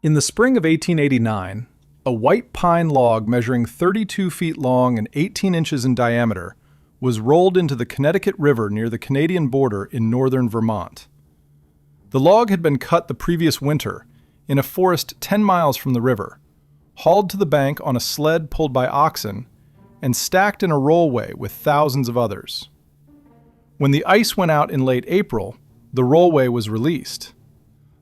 In the spring of 1889, a white pine log measuring 32 feet long and 18 inches in diameter was rolled into the Connecticut River near the Canadian border in northern Vermont. The log had been cut the previous winter in a forest 10 miles from the river, hauled to the bank on a sled pulled by oxen, and stacked in a rollway with thousands of others. When the ice went out in late April, the rollway was released.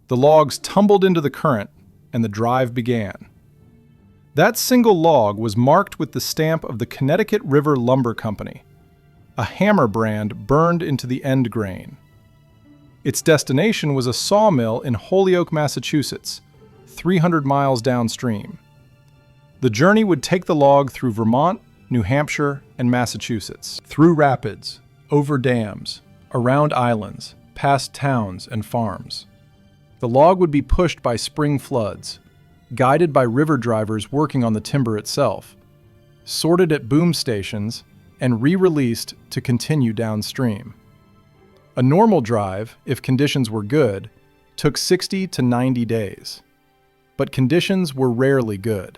The logs tumbled into the current, and the drive began. That single log was marked with the stamp of the Connecticut River Lumber Company, a hammer brand burned into the end grain. Its destination was a sawmill in Holyoke, Massachusetts, 300 miles downstream. The journey would take the log through Vermont, New Hampshire, and Massachusetts, through rapids, over dams, around islands, past towns and farms. The log would be pushed by spring floods, guided by river drivers working on the timber itself, sorted at boom stations, and re-released to continue downstream. A normal drive, if conditions were good, took 60 to 90 days. But conditions were rarely good.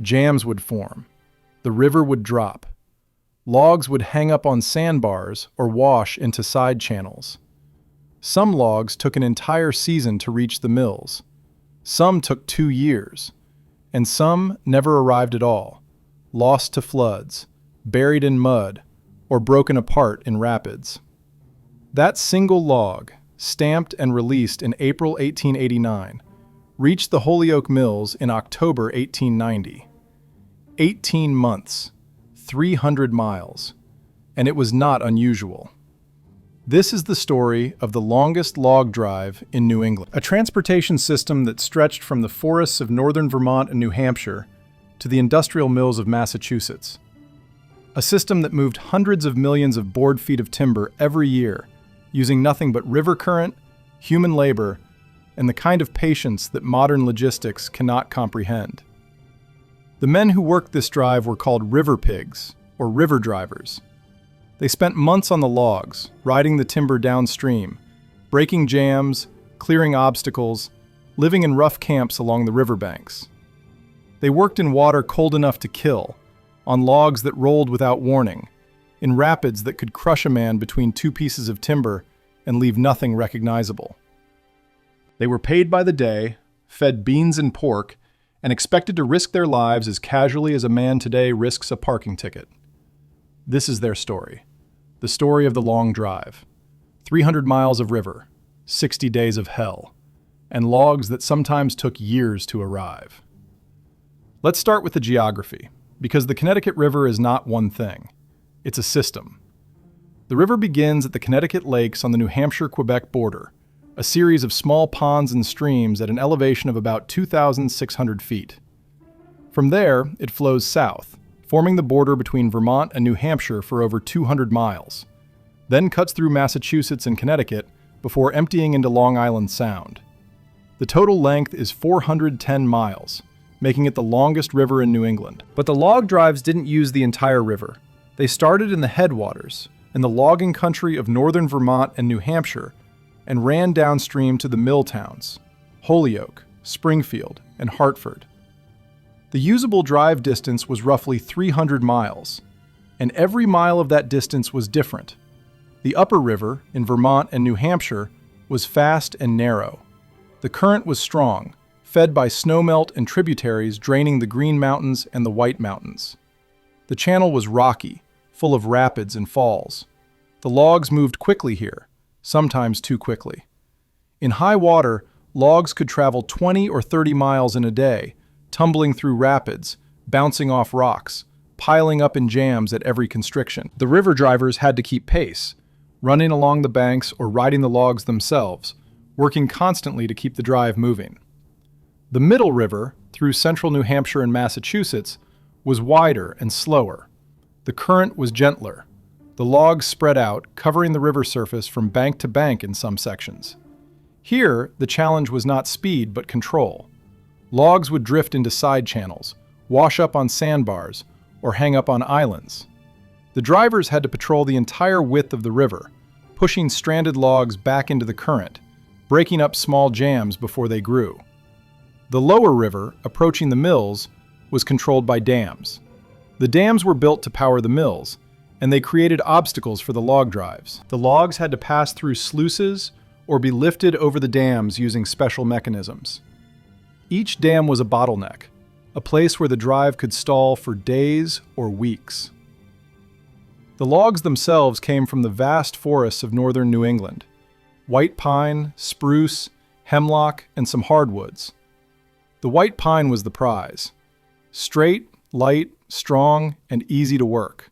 Jams would form. The river would drop. Logs would hang up on sandbars or wash into side channels. Some logs took an entire season to reach the mills. Some took 2 years. And some never arrived at all, lost to floods, buried in mud, or broken apart in rapids. That single log, stamped and released in April 1889, reached the Holyoke Mills in October 1890. 18 months, 300 miles, and it was not unusual. This is the story of the longest log drive in New England, a transportation system that stretched from the forests of northern Vermont and New Hampshire to the industrial mills of Massachusetts. A system that moved hundreds of millions of board feet of timber every year, using nothing but river current, human labor, and the kind of patience that modern logistics cannot comprehend. The men who worked this drive were called river pigs, or river drivers. They spent months on the logs, riding the timber downstream, breaking jams, clearing obstacles, living in rough camps along the riverbanks. They worked in water cold enough to kill, on logs that rolled without warning, in rapids that could crush a man between 2 pieces of timber and leave nothing recognizable. They were paid by the day, fed beans and pork, and expected to risk their lives as casually as a man today risks a parking ticket. This is their story. The story of the long drive. 300 miles of river, 60 days of hell, and logs that sometimes took years to arrive. Let's start with the geography, because the Connecticut River is not one thing. It's a system. The river begins at the Connecticut Lakes on the New Hampshire-Quebec border, a series of small ponds and streams at an elevation of about 2,600 feet. From there, it flows south, forming the border between Vermont and New Hampshire for over 200 miles, then cuts through Massachusetts and Connecticut before emptying into Long Island Sound. The total length is 410 miles, making it the longest river in New England. But the log drives didn't use the entire river. They started in the headwaters, in the logging country of northern Vermont and New Hampshire, and ran downstream to the mill towns, Holyoke, Springfield, and Hartford. The usable drive distance was roughly 300 miles, and every mile of that distance was different. The upper river, in Vermont and New Hampshire, was fast and narrow. The current was strong, fed by snowmelt and tributaries draining the Green Mountains and the White Mountains. The channel was rocky, full of rapids and falls. The logs moved quickly here, sometimes too quickly. In high water, logs could travel 20 or 30 miles in a day, tumbling through rapids, bouncing off rocks, piling up in jams at every constriction. The river drivers had to keep pace, running along the banks or riding the logs themselves, working constantly to keep the drive moving. The middle river, through central New Hampshire and Massachusetts, was wider and slower. The current was gentler. The logs spread out, covering the river surface from bank to bank in some sections. Here, the challenge was not speed but control. Logs would drift into side channels, wash up on sandbars, or hang up on islands. The drivers had to patrol the entire width of the river, pushing stranded logs back into the current, breaking up small jams before they grew. The lower river, approaching the mills, was controlled by dams. The dams were built to power the mills, and they created obstacles for the log drives. The logs had to pass through sluices or be lifted over the dams using special mechanisms. Each dam was a bottleneck, a place where the drive could stall for days or weeks. The logs themselves came from the vast forests of northern New England: white pine, spruce, hemlock, and some hardwoods. The white pine was the prize. Straight, light, strong, and easy to work.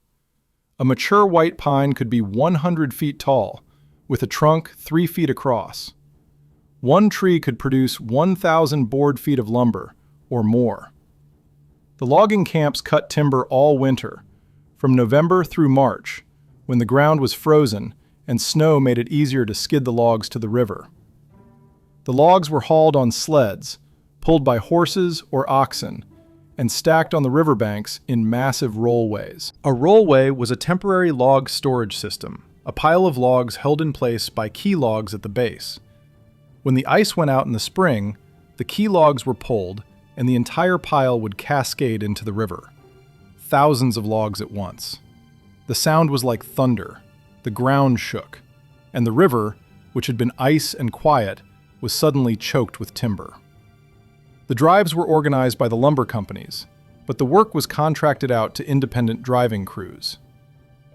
A mature white pine could be 100 feet tall, with a trunk 3 feet across. One tree could produce 1,000 board feet of lumber, or more. The logging camps cut timber all winter, from November through March, when the ground was frozen and snow made it easier to skid the logs to the river. The logs were hauled on sleds, pulled by horses or oxen, and stacked on the riverbanks in massive rollways. A rollway was a temporary log storage system, a pile of logs held in place by key logs at the base. When the ice went out in the spring, the key logs were pulled, and the entire pile would cascade into the river. Thousands of logs at once. The sound was like thunder. The ground shook, and the river, which had been ice and quiet, was suddenly choked with timber. The drives were organized by the lumber companies, but the work was contracted out to independent driving crews.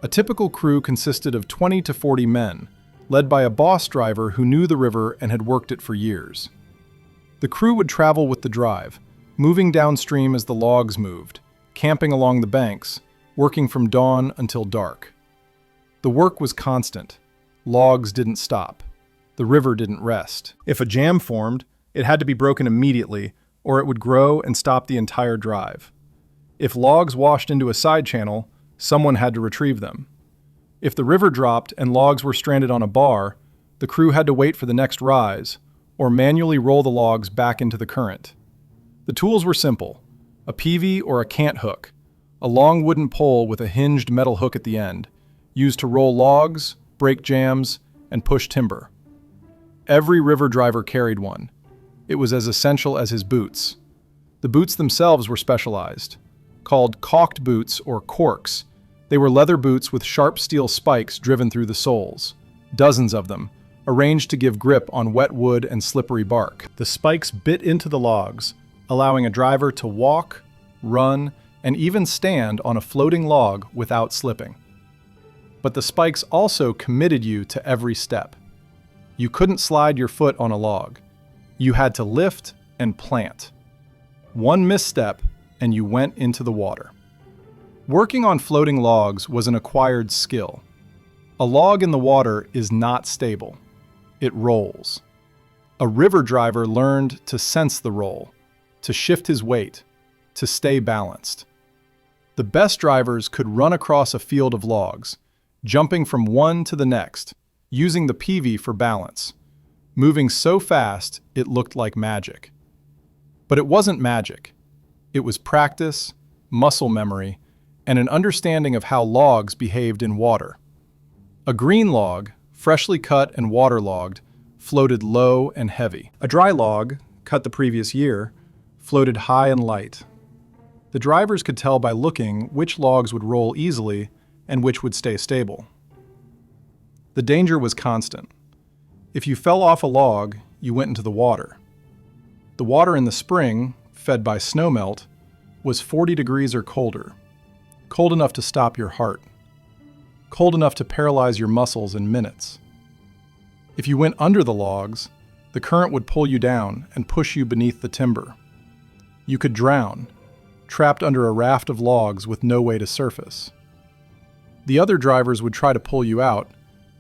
A typical crew consisted of 20 to 40 men, led by a boss driver who knew the river and had worked it for years. The crew would travel with the drive, moving downstream as the logs moved, camping along the banks, working from dawn until dark. The work was constant. Logs didn't stop. The river didn't rest. If a jam formed, it had to be broken immediately, or it would grow and stop the entire drive. If logs washed into a side channel, someone had to retrieve them. If the river dropped and logs were stranded on a bar, the crew had to wait for the next rise, or manually roll the logs back into the current. The tools were simple: a peavey or a cant hook, a long wooden pole with a hinged metal hook at the end, used to roll logs, break jams, and push timber. Every river driver carried one. It was as essential as his boots. The boots themselves were specialized. Called caulked boots or corks, they were leather boots with sharp steel spikes driven through the soles. Dozens of them, arranged to give grip on wet wood and slippery bark. The spikes bit into the logs, allowing a driver to walk, run, and even stand on a floating log without slipping. But the spikes also committed you to every step. You couldn't slide your foot on a log. You had to lift and plant. One misstep, and you went into the water. Working on floating logs was an acquired skill. A log in the water is not stable. It rolls. A river driver learned to sense the roll, to shift his weight, to stay balanced. The best drivers could run across a field of logs, jumping from one to the next, using the peavey for balance, moving so fast it looked like magic. But it wasn't magic. It was practice, muscle memory, and an understanding of how logs behaved in water. A green log, freshly cut and waterlogged, floated low and heavy. A dry log, cut the previous year, floated high and light. The drivers could tell by looking which logs would roll easily and which would stay stable. The danger was constant. If you fell off a log, you went into the water. The water in the spring, fed by snowmelt, was 40 degrees or colder, cold enough to stop your heart, cold enough to paralyze your muscles in minutes. If you went under the logs, the current would pull you down and push you beneath the timber. You could drown, trapped under a raft of logs with no way to surface. The other drivers would try to pull you out,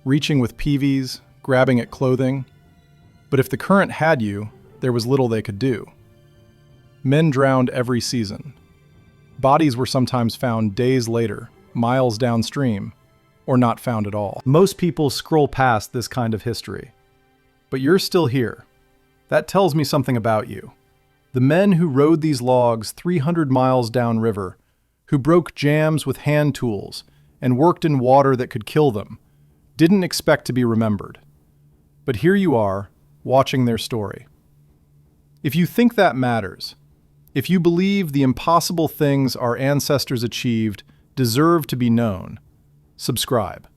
reaching with peaveys, grabbing at clothing. But if the current had you, there was little they could do. Men drowned every season. Bodies were sometimes found days later, miles downstream, or not found at all. Most people scroll past this kind of history. But you're still here. That tells me something about you. The men who rode these logs 300 miles downriver, who broke jams with hand tools and worked in water that could kill them, didn't expect to be remembered. But here you are, watching their story. If you think that matters, if you believe the impossible things our ancestors achieved deserve to be known, subscribe.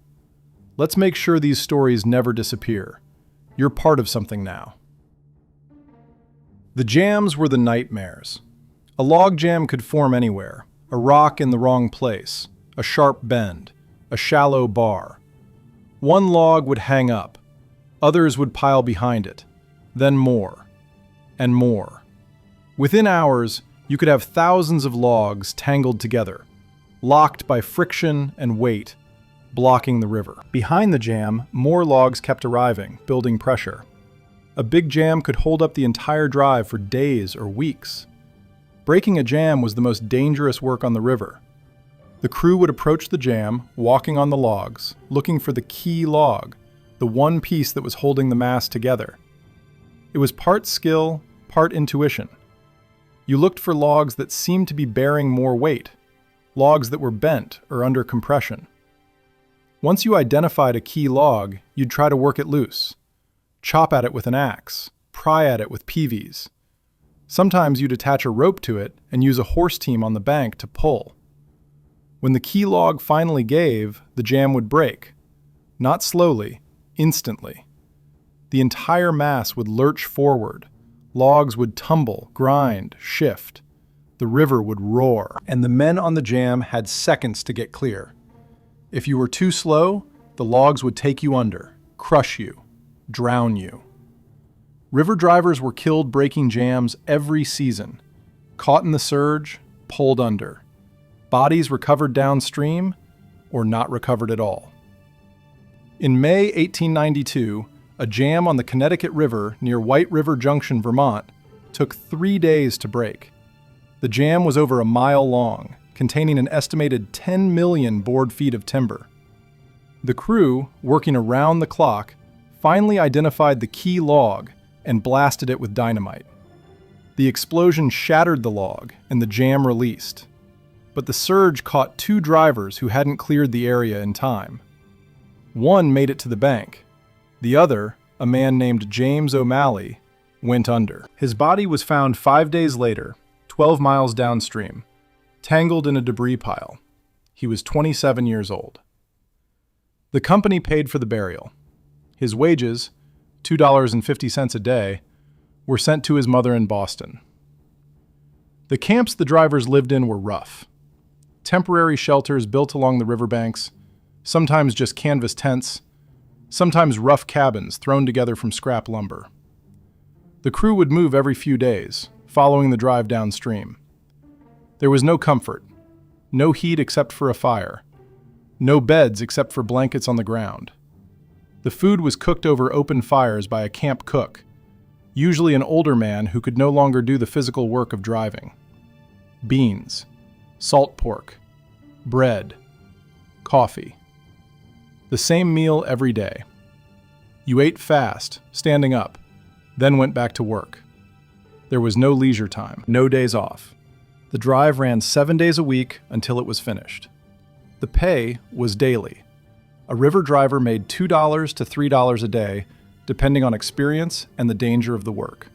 Let's make sure these stories never disappear. You're part of something now. The jams were the nightmares. A log jam could form anywhere: a rock in the wrong place, a sharp bend, a shallow bar. One log would hang up, others would pile behind it, then more and more. Within hours, you could have thousands of logs tangled together, locked by friction and weight, blocking the river. Behind the jam, more logs kept arriving, building pressure. A big jam could hold up the entire drive for days or weeks. Breaking a jam was the most dangerous work on the river. The crew would approach the jam, walking on the logs, looking for the key log, the one piece that was holding the mass together. It was part skill, part intuition. You looked for logs that seemed to be bearing more weight, logs that were bent or under compression. Once you identified a key log, you'd try to work it loose. Chop at it with an axe, pry at it with peaveys. Sometimes you'd attach a rope to it and use a horse team on the bank to pull. When the key log finally gave, the jam would break. Not slowly, instantly. The entire mass would lurch forward. Logs would tumble, grind, shift. The river would roar, and the men on the jam had seconds to get clear. If you were too slow, the logs would take you under, crush you, drown you. River drivers were killed breaking jams every season. Caught in the surge, pulled under. Bodies recovered downstream, or not recovered at all. In May 1892, a jam on the Connecticut River near White River Junction, Vermont, took 3 days to break. The jam was over a mile long, containing an estimated 10 million board feet of timber. The crew, working around the clock, finally identified the key log and blasted it with dynamite. The explosion shattered the log and the jam released. But the surge caught 2 drivers who hadn't cleared the area in time. One made it to the bank. The other, a man named James O'Malley, went under. His body was found 5 days later, 12 miles downstream, tangled in a debris pile. He was 27 years old. The company paid for the burial. His wages, $2.50 a day, were sent to his mother in Boston. The camps the drivers lived in were rough. Temporary shelters built along the riverbanks, sometimes just canvas tents, sometimes rough cabins thrown together from scrap lumber. The crew would move every few days, following the drive downstream. There was no comfort, no heat except for a fire, no beds except for blankets on the ground. The food was cooked over open fires by a camp cook, usually an older man who could no longer do the physical work of driving. Beans, salt pork, bread, coffee. The same meal every day. You ate fast, standing up, then went back to work. There was no leisure time, no days off. The drive ran 7 days a week until it was finished. The pay was daily. A river driver made $2 to $3 a day, depending on experience and the danger of the work.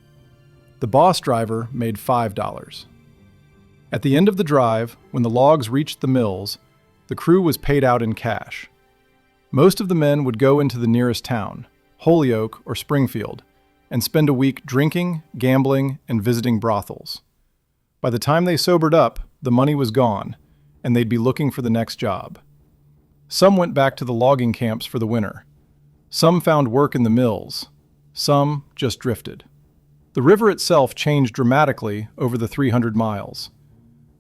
The boss driver made $5. At the end of the drive, when the logs reached the mills, the crew was paid out in cash. Most of the men would go into the nearest town, Holyoke or Springfield, and spend a week drinking, gambling, and visiting brothels. By the time they sobered up, the money was gone, and they'd be looking for the next job. Some went back to the logging camps for the winter. Some found work in the mills. Some just drifted. The river itself changed dramatically over the 300 miles.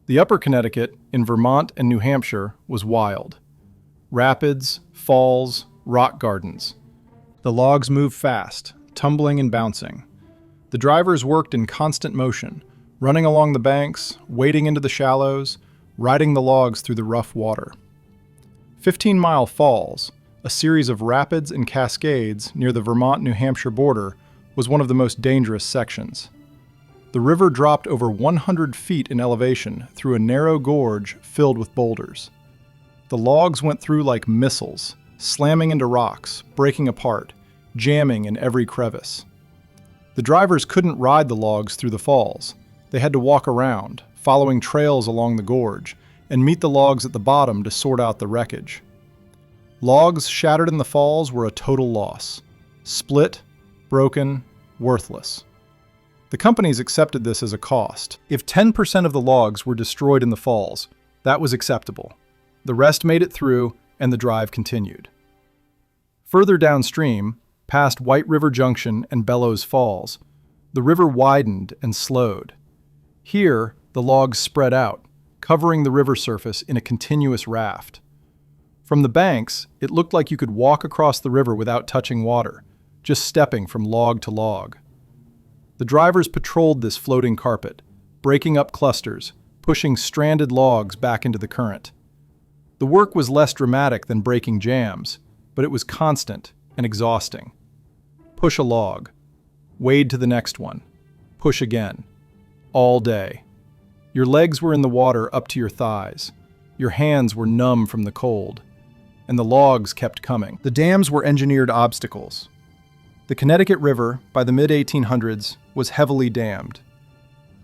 The upper Connecticut, in Vermont and New Hampshire, was wild. Rapids, falls, rock gardens. The logs moved fast, tumbling and bouncing. The drivers worked in constant motion, running along the banks, wading into the shallows, riding the logs through the rough water. 15-Mile Falls, a series of rapids and cascades near the Vermont-New Hampshire border, was one of the most dangerous sections. The river dropped over 100 feet in elevation through a narrow gorge filled with boulders. The logs went through like missiles, slamming into rocks, breaking apart, jamming in every crevice. The drivers couldn't ride the logs through the falls. They had to walk around, following trails along the gorge, and meet the logs at the bottom to sort out the wreckage. Logs shattered in the falls were a total loss. Split, broken, worthless. The companies accepted this as a cost. If 10% of the logs were destroyed in the falls, that was acceptable. The rest made it through, and the drive continued. Further downstream, past White River Junction and Bellows Falls, the river widened and slowed. Here, the logs spread out, covering the river surface in a continuous raft. From the banks, it looked like you could walk across the river without touching water, just stepping from log to log. The drivers patrolled this floating carpet, breaking up clusters, pushing stranded logs back into the current. The work was less dramatic than breaking jams, but it was constant and exhausting. Push a log, wade to the next one, push again, all day. Your legs were in the water up to your thighs. Your hands were numb from the cold. And the logs kept coming. The dams were engineered obstacles. The Connecticut River, by the mid-1800s, was heavily dammed.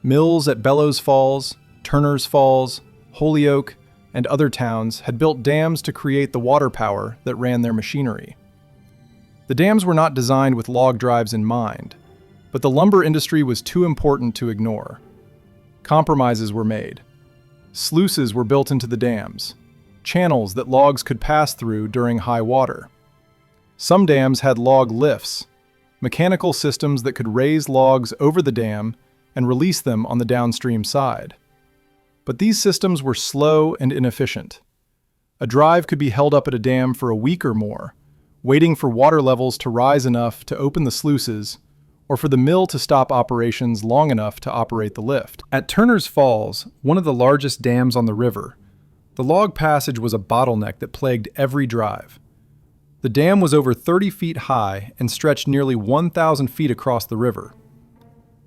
Mills at Bellows Falls, Turner's Falls, Holyoke, and other towns had built dams to create the water power that ran their machinery. The dams were not designed with log drives in mind, but the lumber industry was too important to ignore. Compromises were made. Sluices were built into the dams, channels that logs could pass through during high water. Some dams had log lifts, mechanical systems that could raise logs over the dam and release them on the downstream side. But these systems were slow and inefficient. A drive could be held up at a dam for a week or more, waiting for water levels to rise enough to open the sluices, or for the mill to stop operations long enough to operate the lift. At Turner's Falls, one of the largest dams on the river, the log passage was a bottleneck that plagued every drive. The dam was over 30 feet high and stretched nearly 1,000 feet across the river.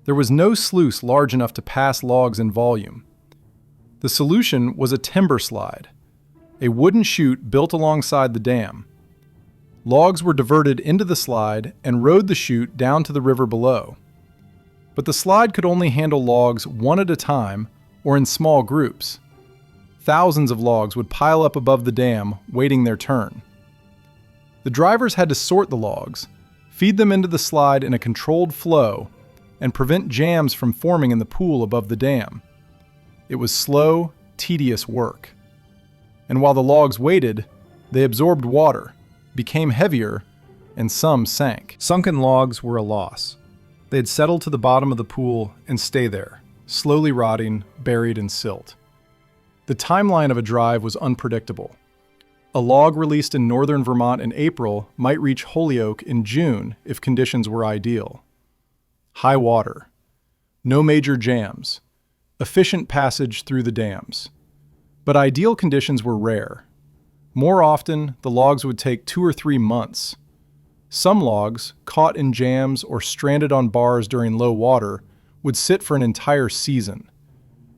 There was no sluice large enough to pass logs in volume. The solution was a timber slide, a wooden chute built alongside the dam. Logs were diverted into the slide and rode the chute down to the river below. But the slide could only handle logs one at a time or in small groups. Thousands of logs would pile up above the dam, waiting their turn. The drivers had to sort the logs, feed them into the slide in a controlled flow, and prevent jams from forming in the pool above the dam. It was slow, tedious work. And while the logs waited, they absorbed water, became heavier, and some sank. Sunken logs were a loss. They'd settle to the bottom of the pool and stay there, slowly rotting, buried in silt. The timeline of a drive was unpredictable. A log released in northern Vermont in April might reach Holyoke in June if conditions were ideal. High water. No major jams. Efficient passage through the dams. But ideal conditions were rare. More often, the logs would take 2 or 3 months. Some logs, caught in jams or stranded on bars during low water, would sit for an entire season.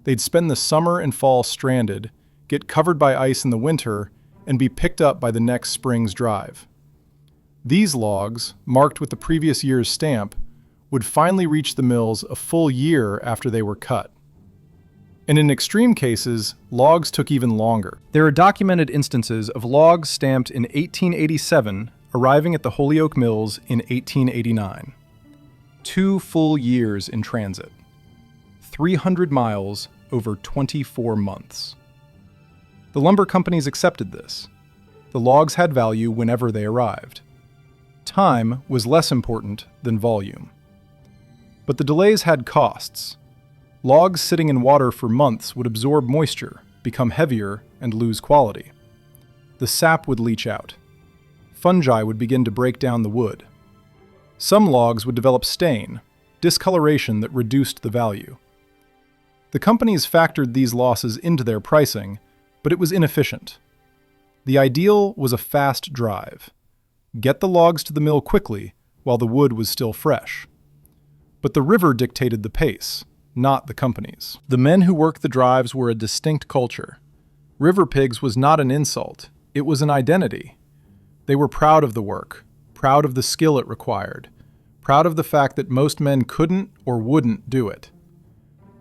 They'd spend the summer and fall stranded, get covered by ice in the winter, and be picked up by the next spring's drive. These logs, marked with the previous year's stamp, would finally reach the mills a full year after they were cut. And in extreme cases, logs took even longer. There are documented instances of logs stamped in 1887 arriving at the Holyoke Mills in 1889. 2 full years in transit. 300 miles over 24 months. The lumber companies accepted this. The logs had value whenever they arrived. Time was less important than volume. But the delays had costs. Logs sitting in water for months would absorb moisture, become heavier, and lose quality. The sap would leach out. Fungi would begin to break down the wood. Some logs would develop stain, discoloration that reduced the value. The companies factored these losses into their pricing, but it was inefficient. The ideal was a fast drive. Get the logs to the mill quickly while the wood was still fresh. But the river dictated the pace, not the companies. The men who worked the drives were a distinct culture. River pigs was not an insult, it was an identity. They were proud of the work, proud of the skill it required, proud of the fact that most men couldn't or wouldn't do it.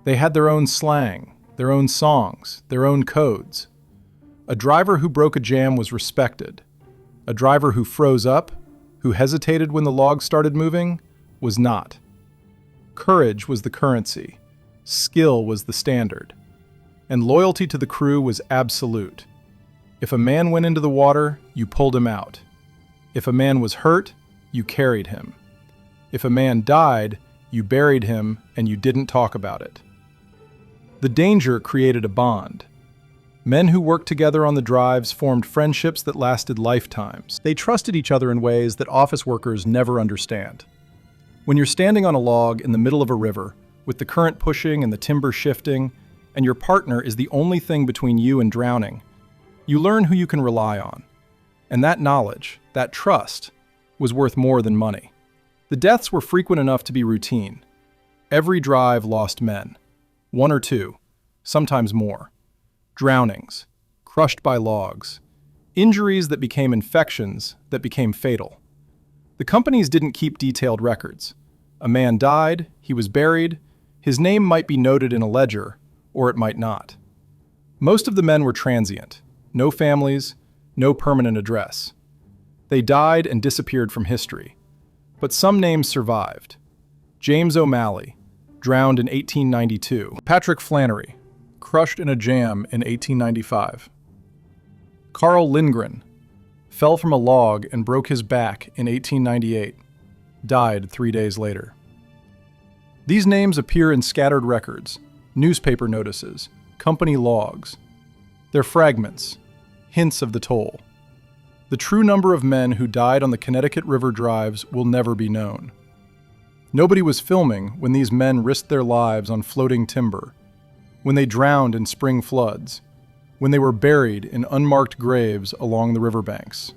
They had their own slang, their own songs, their own codes. A driver who broke a jam was respected. A driver who froze up, who hesitated when the logs started moving, was not. Courage was the currency. Skill was the standard. And loyalty to the crew was absolute. If a man went into the water, you pulled him out. If a man was hurt, you carried him. If a man died, you buried him and you didn't talk about it. The danger created a bond. Men who worked together on the drives formed friendships that lasted lifetimes. They trusted each other in ways that office workers never understand. When you're standing on a log in the middle of a river, with the current pushing and the timber shifting, and your partner is the only thing between you and drowning, you learn who you can rely on. And that knowledge, that trust, was worth more than money. The deaths were frequent enough to be routine. Every drive lost men. One or two, sometimes more. Drownings, crushed by logs, injuries that became infections that became fatal. The companies didn't keep detailed records. A man died, he was buried, his name might be noted in a ledger, or it might not. Most of the men were transient, no families, no permanent address. They died and disappeared from history. But some names survived. James O'Malley, drowned in 1892. Patrick Flannery, crushed in a jam in 1895. Carl Lindgren, fell from a log and broke his back in 1898, died 3 days later. These names appear in scattered records, newspaper notices, company logs. They're fragments, hints of the toll. The true number of men who died on the Connecticut River drives will never be known. Nobody was filming when these men risked their lives on floating timber, when they drowned in spring floods, when they were buried in unmarked graves along the riverbanks.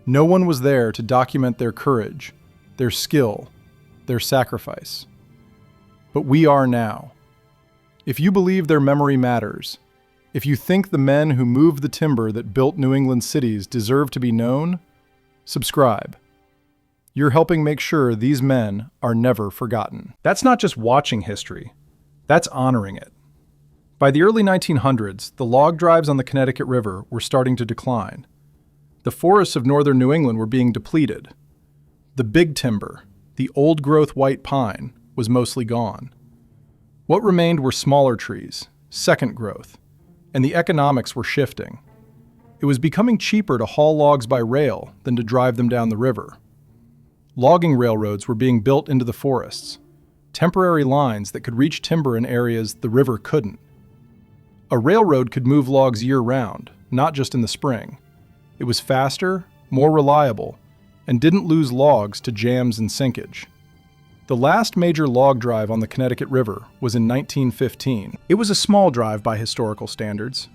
No one was there to document their courage, their skill, their sacrifice. But we are now. If you believe their memory matters, if you think the men who moved the timber that built New England cities deserve to be known, subscribe. You're helping make sure these men are never forgotten. That's not just watching history, that's honoring it. By the early 1900s, the log drives on the Connecticut River were starting to decline. The forests of northern New England were being depleted. The big timber, the old-growth white pine, was mostly gone. What remained were smaller trees, second growth, and the economics were shifting. It was becoming cheaper to haul logs by rail than to drive them down the river. Logging railroads were being built into the forests, temporary lines that could reach timber in areas the river couldn't. A railroad could move logs year-round, not just in the spring. It was faster, more reliable, and didn't lose logs to jams and sinkage. The last major log drive on the Connecticut River was in 1915. It was a small drive by historical standards,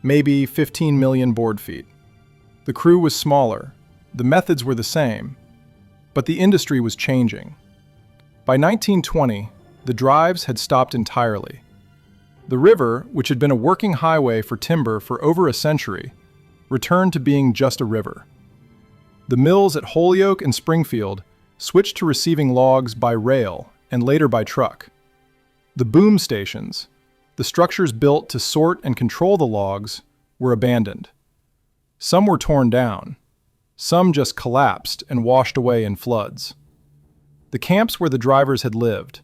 maybe 15 million board feet. The crew was smaller, the methods were the same, but the industry was changing. By 1920, the drives had stopped entirely. The river, which had been a working highway for timber for over a century, returned to being just a river. The mills at Holyoke and Springfield switched to receiving logs by rail and later by truck. The boom stations, the structures built to sort and control the logs, were abandoned. Some were torn down. Some just collapsed and washed away in floods. The camps where the drivers had lived,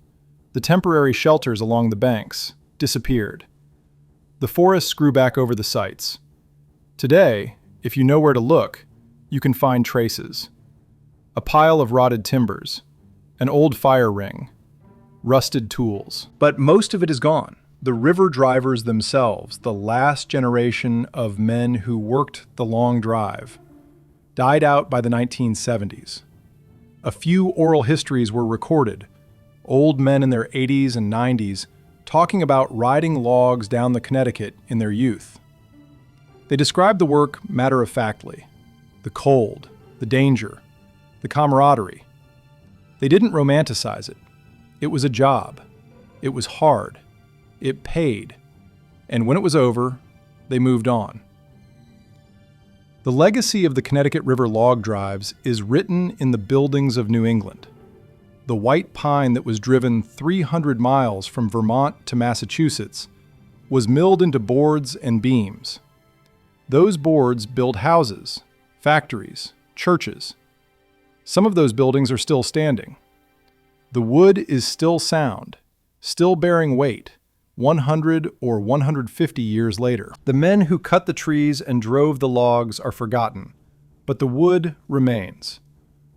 the temporary shelters along the banks, disappeared. The forests grew back over the sites. Today, if you know where to look, you can find traces. A pile of rotted timbers, an old fire ring, rusted tools. But most of it is gone. The river drivers themselves, the last generation of men who worked the long drive, died out by the 1970s. A few oral histories were recorded, old men in their 80s and 90s talking about riding logs down the Connecticut in their youth. They described the work matter-of-factly, the cold, the danger, the camaraderie. They didn't romanticize it. It was a job. It was hard. It paid. And when it was over, they moved on. The legacy of the Connecticut River log drives is written in the buildings of New England. The white pine that was driven 300 miles from Vermont to Massachusetts was milled into boards and beams. Those boards build houses, factories, churches. Some of those buildings are still standing. The wood is still sound, still bearing weight, 100 or 150 years later. The men who cut the trees and drove the logs are forgotten, but the wood remains.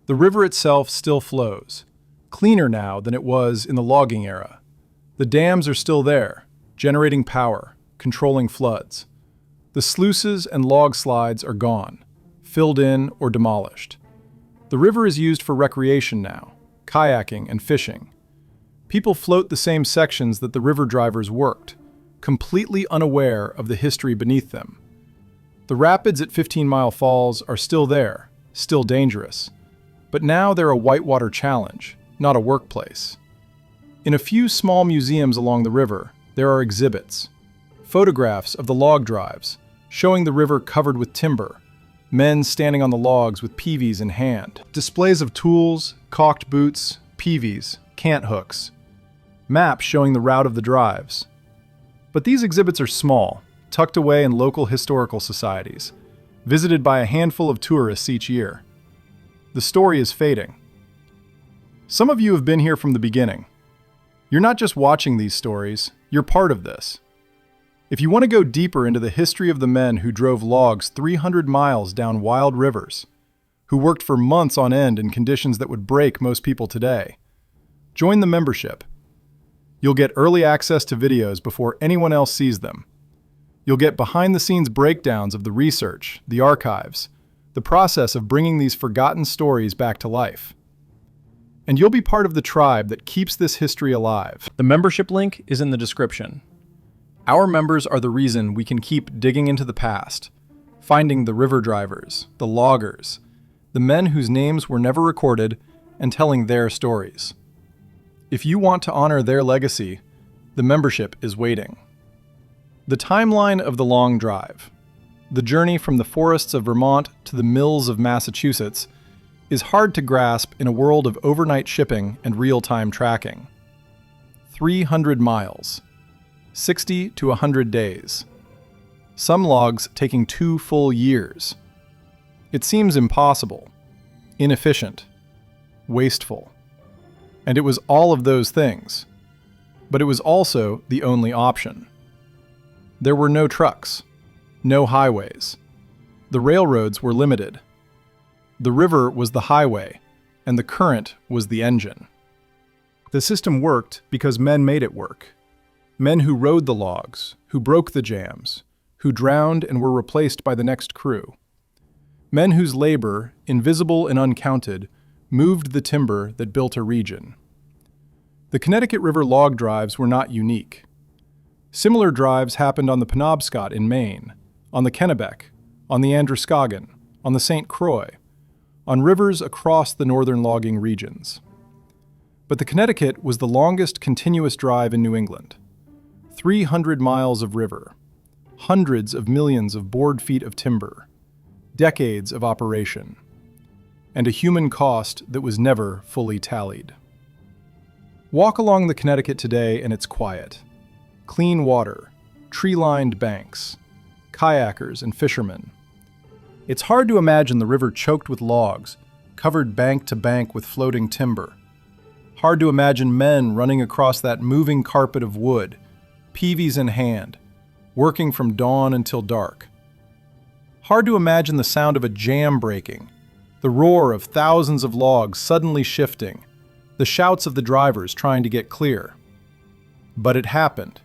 The river itself still flows, cleaner now than it was in the logging era. The dams are still there, generating power, controlling floods. The sluices and log slides are gone, filled in or demolished. The river is used for recreation now, kayaking and fishing. People float the same sections that the river drivers worked, completely unaware of the history beneath them. The rapids at 15 Mile Falls are still there, still dangerous, but now they're a whitewater challenge, not a workplace. In a few small museums along the river, there are exhibits, photographs of the log drives, showing the river covered with timber, men standing on the logs with peavies in hand, displays of tools, caulked boots, peavies, cant hooks, maps showing the route of the drives. But these exhibits are small, tucked away in local historical societies, visited by a handful of tourists each year. The story is fading. Some of you have been here from the beginning. You're not just watching these stories, you're part of this. If you want to go deeper into the history of the men who drove logs 300 miles down wild rivers, who worked for months on end in conditions that would break most people today, join the membership. You'll get early access to videos before anyone else sees them. You'll get behind-the-scenes breakdowns of the research, the archives, the process of bringing these forgotten stories back to life. And you'll be part of the tribe that keeps this history alive. The membership link is in the description. Our members are the reason we can keep digging into the past, finding the river drivers, the loggers, the men whose names were never recorded, and telling their stories. If you want to honor their legacy, the membership is waiting. The timeline of the long drive, the journey from the forests of Vermont to the mills of Massachusetts, is hard to grasp in a world of overnight shipping and real-time tracking. 300 miles. 60 to 100 days. Some logs taking 2 full years. It seems impossible, inefficient, wasteful. And it was all of those things. But it was also the only option. There were no trucks, no highways. The railroads were limited. The river was the highway, and the current was the engine. The system worked because men made it work. Men who rode the logs, who broke the jams, who drowned and were replaced by the next crew. Men whose labor, invisible and uncounted, moved the timber that built a region. The Connecticut River log drives were not unique. Similar drives happened on the Penobscot in Maine, on the Kennebec, on the Androscoggin, on the St. Croix, on rivers across the northern logging regions. But the Connecticut was the longest continuous drive in New England. 300 miles of river, hundreds of millions of board feet of timber, decades of operation, and a human cost that was never fully tallied. Walk along the Connecticut today and it's quiet. Clean water, tree-lined banks, kayakers and fishermen. It's hard to imagine the river choked with logs, covered bank to bank with floating timber. Hard to imagine men running across that moving carpet of wood, peavies in hand, working from dawn until dark. Hard to imagine the sound of a jam breaking, the roar of thousands of logs suddenly shifting, the shouts of the drivers trying to get clear. But it happened.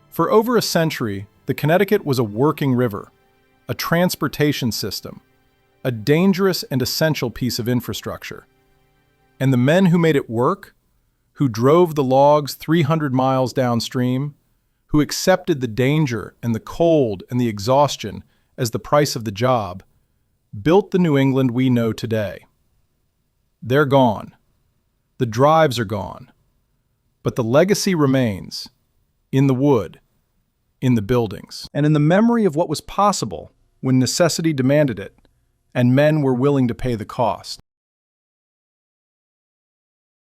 For over a century, the Connecticut was a working river, a transportation system, a dangerous and essential piece of infrastructure. And the men who made it work, who drove the logs 300 miles downstream, who accepted the danger and the cold and the exhaustion as the price of the job, built the New England we know today. They're gone. The drives are gone. But the legacy remains in the wood, in the buildings, and in the memory of what was possible when necessity demanded it, and men were willing to pay the cost.